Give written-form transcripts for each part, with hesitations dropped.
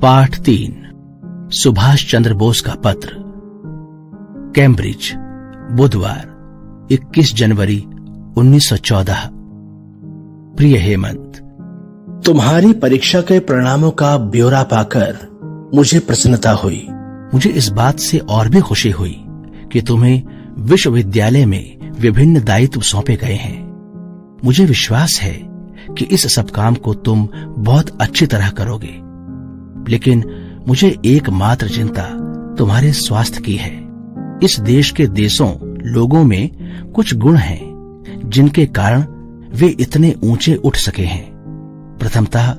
पाठ 3। सुभाष चंद्र बोस का पत्र। कैम्ब्रिज, बुधवार 21 जनवरी 1914। प्रिय हेमंत, तुम्हारी परीक्षा के परिणामों का ब्यौरा पाकर मुझे प्रसन्नता हुई। मुझे इस बात से और भी खुशी हुई कि तुम्हें विश्वविद्यालय में विभिन्न दायित्व सौंपे गए हैं। मुझे विश्वास है कि इस सब काम को तुम बहुत अच्छी तरह करोगे, लेकिन मुझे एकमात्र चिंता तुम्हारे स्वास्थ्य की है। इस देश के लोगों में कुछ गुण हैं जिनके कारण वे इतने ऊंचे उठ सके हैं। प्रथमतः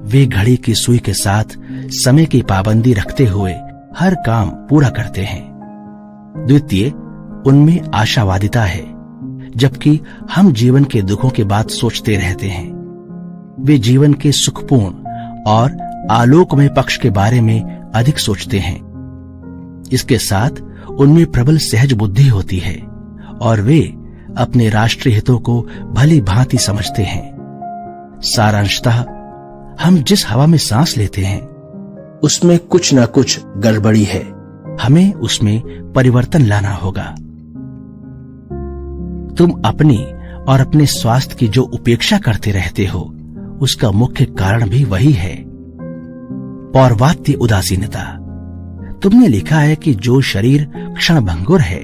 वे घड़ी की सुई के साथ समय की पाबंदी रखते हुए हर काम पूरा करते हैं। द्वितीय, उनमें आशावादिता है, जबकि हम जीवन के दुखों की बात सोचते रहते हैं। वे जीवन के सुखपूर्ण और आलोकमय पक्ष के बारे में अधिक सोचते हैं। इसके साथ उनमें प्रबल सहज बुद्धि होती है और वे अपने राष्ट्रीय हितों को भली भांति समझते हैं। सारांशतः हम जिस हवा में सांस लेते हैं उसमें कुछ न कुछ गड़बड़ी है। हमें उसमें परिवर्तन लाना होगा। तुम अपनी और अपने स्वास्थ्य की जो उपेक्षा करते रहते हो, उसका मुख्य कारण भी वही है, पौर्वात्य उदासीनता। तुमने लिखा है कि जो शरीर क्षणभंगुर है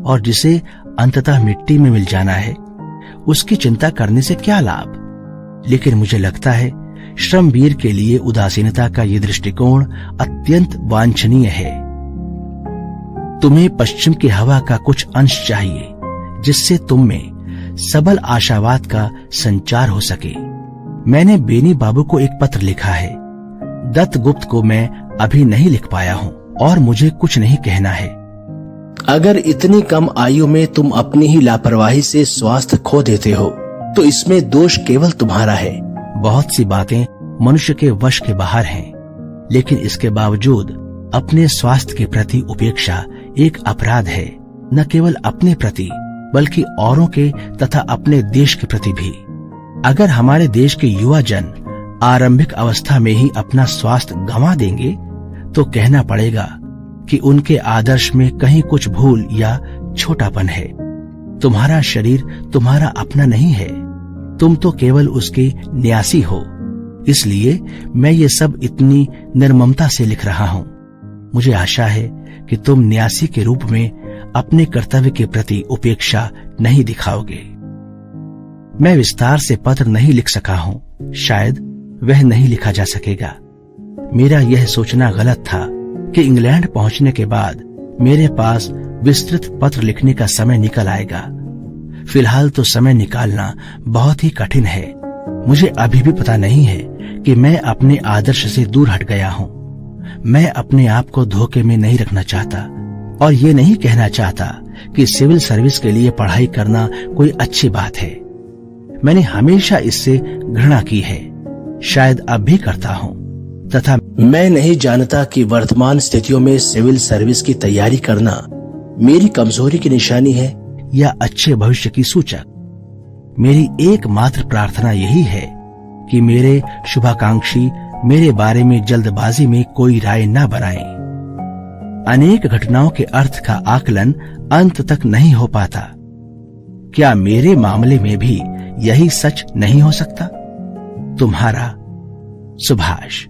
और जिसे अंततः मिट्टी में मिल जाना है, उसकी चिंता करने से क्या लाभ। लेकिन मुझे लगता है श्रमवीर के लिए उदासीनता का ये दृष्टिकोण अत्यंत वांछनीय है। तुम्हें पश्चिम की हवा का कुछ अंश चाहिए, जिससे तुम में सबल आशावाद का संचार हो सके। मैंने बेनी बाबू को एक पत्र लिखा है। दत्तगुप्त को मैं अभी नहीं लिख पाया हूँ और मुझे कुछ नहीं कहना है। अगर इतनी कम आयु में तुम अपनी ही लापरवाही से स्वास्थ्य खो देते हो, तो इसमें दोष केवल तुम्हारा है। बहुत सी बातें मनुष्य के वश के बाहर हैं, लेकिन इसके बावजूद अपने स्वास्थ्य के प्रति उपेक्षा एक अपराध है, न केवल अपने प्रति बल्कि औरों के तथा अपने देश के प्रति भी। अगर हमारे देश के युवा जन आरंभिक अवस्था में ही अपना स्वास्थ्य गंवा देंगे, तो कहना पड़ेगा कि उनके आदर्श में कहीं कुछ भूल या छोटापन है। तुम्हारा शरीर तुम्हारा अपना नहीं है, तुम तो केवल उसके न्यासी हो। इसलिए मैं ये सब इतनी निर्ममता से लिख रहा हूँ। मुझे आशा है कि तुम न्यासी के रूप में अपने कर्तव्य के प्रति उपेक्षा नहीं दिखाओगे। मैं विस्तार से पत्र नहीं लिख सका हूँ, शायद वह नहीं लिखा जा सकेगा। मेरा यह सोचना गलत था कि इंग्लैंड पहुंचने के बाद मेरे पास विस्तृत पत्र लिखने का समय निकल आएगा। फिलहाल तो समय निकालना बहुत ही कठिन है। मुझे अभी भी पता नहीं है कि मैं अपने आदर्श से दूर हट गया हूँ। मैं अपने आप को धोखे में नहीं रखना चाहता और ये नहीं कहना चाहता कि सिविल सर्विस के लिए पढ़ाई करना कोई अच्छी बात है। मैंने हमेशा इससे घृणा की है, शायद अब भी करता हूँ, तथा मैं नहीं जानता कि वर्तमान स्थितियों में सिविल सर्विस की तैयारी करना मेरी कमजोरी की निशानी है या अच्छे भविष्य की सूचक। मेरी एकमात्र प्रार्थना यही है कि मेरे शुभाकांक्षी मेरे बारे में जल्दबाजी में कोई राय न बनाएं। अनेक घटनाओं के अर्थ का आकलन अंत तक नहीं हो पाता। क्या मेरे मामले में भी यही सच नहीं हो सकता? तुम्हारा सुभाष।